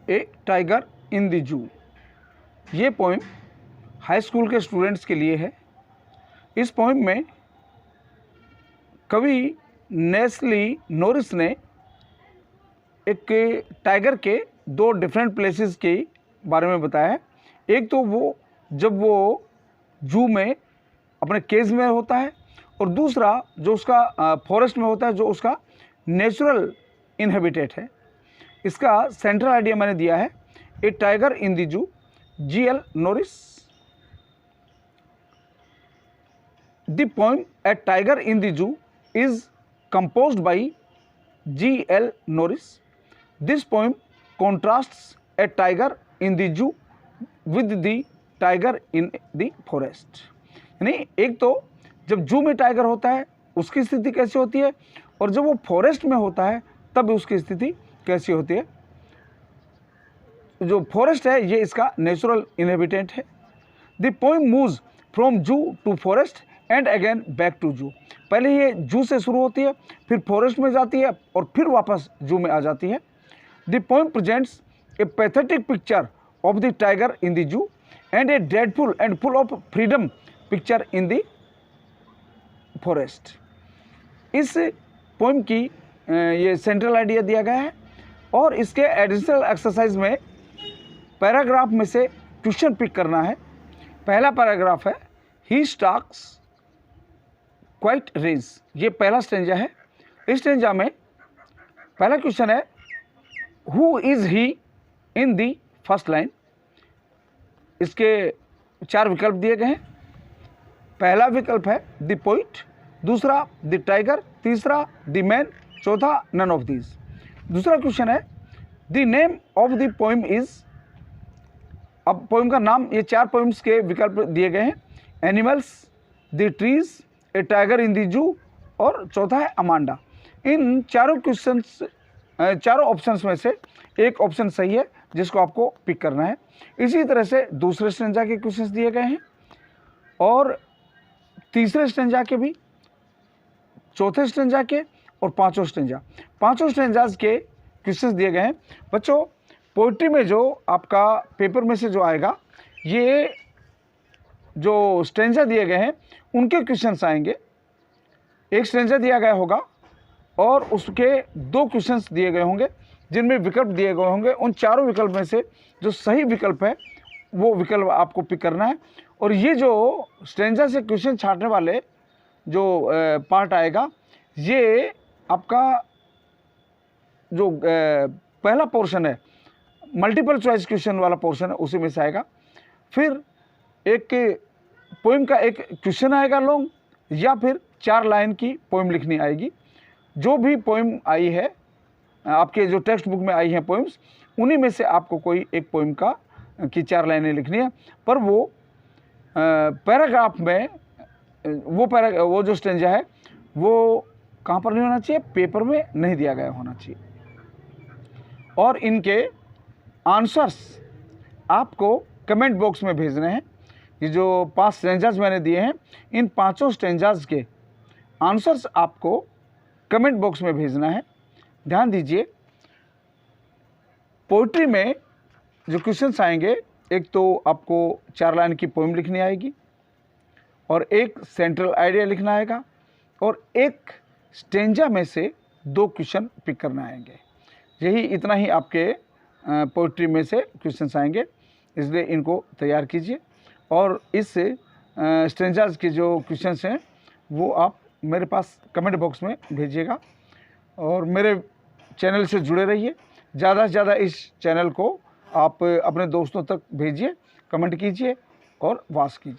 A tiger in the zoo. ये poem high school के students के लिए है। इस पोइम में कवि नेस्ली नोरिस ने एक टाइगर के दो डिफरेंट प्लेसेस के बारे में बताया है। एक तो वो जब वो जू में अपने केज में होता है, और दूसरा जो उसका फॉरेस्ट में होता है, जो उसका नेचुरल इनहेबिटेट है। इसका सेंट्रल आइडिया मैंने दिया है ए tiger in the zoo, G.L. Norris। The poem A Tiger in the Zoo is composed by G.L. Norris. This poem contrasts a tiger in the zoo with the tiger in the forest। यानी एक तो जब जू में tiger होता है उसकी स्थिति कैसी होती है, और जब वो फॉरेस्ट में होता है तब उसकी स्थिति कैसी होती है। जो फॉरेस्ट है ये इसका नेचुरल इनहेबिटेंट है। The poem moves from zoo to forest and again back to zoo. पहले ये जू से शुरू होती है, फिर फॉरेस्ट में जाती है और फिर वापस जू में आ जाती है। The poem presents A pathetic picture of the tiger in the zoo and A dreadful and full of freedom picture in the forest. इस पोइम की ये सेंट्रल आइडिया दिया गया है, और इसके एडिशनल एक्सरसाइज में पैराग्राफ में से क्वेश्चन पिक करना है। पहला पैराग्राफ है ही स्टॉक्स क्वाइट रेज। ये पहला स्टेंजा है। इस स्टेंजा में पहला क्वेश्चन है who is he in the first line. इसके 4 विकल्प दिए गए हैं। पहला विकल्प है द पोइट, दूसरा द टाइगर, तीसरा द मैन, चौथा नन ऑफ दीज। दूसरा क्वेश्चन है the name of the poem is. अब पोइम का नाम, ये 4 पोइम्स के विकल्प दिए गए हैं। Animals, the trees, A tiger in the zoo, और चौथा है अमांडा। इन चारों क्वेश्चंस, चारों ऑप्शंस में से एक ऑप्शन सही है जिसको आपको पिक करना है। इसी तरह से दूसरे स्टेंजा के क्वेश्चंस दिए गए हैं, और तीसरे स्टेंजा के भी, चौथे स्टेंजा के, और पांचों स्टेंजा। पांचों स्टेंजाज के क्वेश्चंस दिए गए हैं। बच्चों, पोइट्री में जो आपका पेपर में से जो आएगा, ये जो स्टेंजा दिए गए हैं उनके क्वेश्चंस आएंगे। एक स्टेंजा दिया गया होगा और उसके 2 क्वेश्चंस दिए गए होंगे जिनमें विकल्प दिए गए होंगे। उन चारों विकल्प में से जो सही विकल्प है वो विकल्प आपको पिक करना है। और ये जो स्टेंजा से क्वेश्चन छांटने वाले जो पार्ट आएगा, ये आपका जो पहला पोर्शन है, मल्टीपल चॉइस क्वेश्चन वाला पोर्शन है, उसी में से आएगा। फिर एक पोइम का एक क्वेश्चन आएगा लॉन्ग, या फिर 4 लाइन की पोइम लिखनी आएगी। जो भी पोइम आई है आपके जो टेक्स्ट बुक में आई है पोइम्स, उन्हीं में से आपको कोई एक पोइम का की 4 लाइनें लिखनी है। पर वो पैराग्राफ में वो जो स्टेंजा है वो कहाँ पर नहीं होना चाहिए, पेपर में नहीं दिया गया होना चाहिए। और इनके आंसर्स आपको कमेंट बॉक्स में भेजने हैं। ये जो 5 स्टेंजाज मैंने दिए हैं, इन 5 स्टेंजाज के आंसर्स आपको कमेंट बॉक्स में भेजना है। ध्यान दीजिए, पोइट्री में जो क्वेश्चंस आएंगे, एक तो आपको 4 लाइन की पोइम लिखनी आएगी, और एक सेंट्रल आइडिया लिखना आएगा, और एक स्टेंजा में से 2 क्वेश्चन पिक करना आएंगे। यही इतना ही आपके पोइट्री में से क्वेश्चंस आएंगे, इसलिए इनको तैयार कीजिए। और इस स्टेंजाज के जो क्वेश्चंस हैं वो आप मेरे पास कमेंट बॉक्स में भेजिएगा, और मेरे चैनल से जुड़े रहिए। ज़्यादा से ज़्यादा इस चैनल को आप अपने दोस्तों तक भेजिए, कमेंट कीजिए और वॉच कीजिए।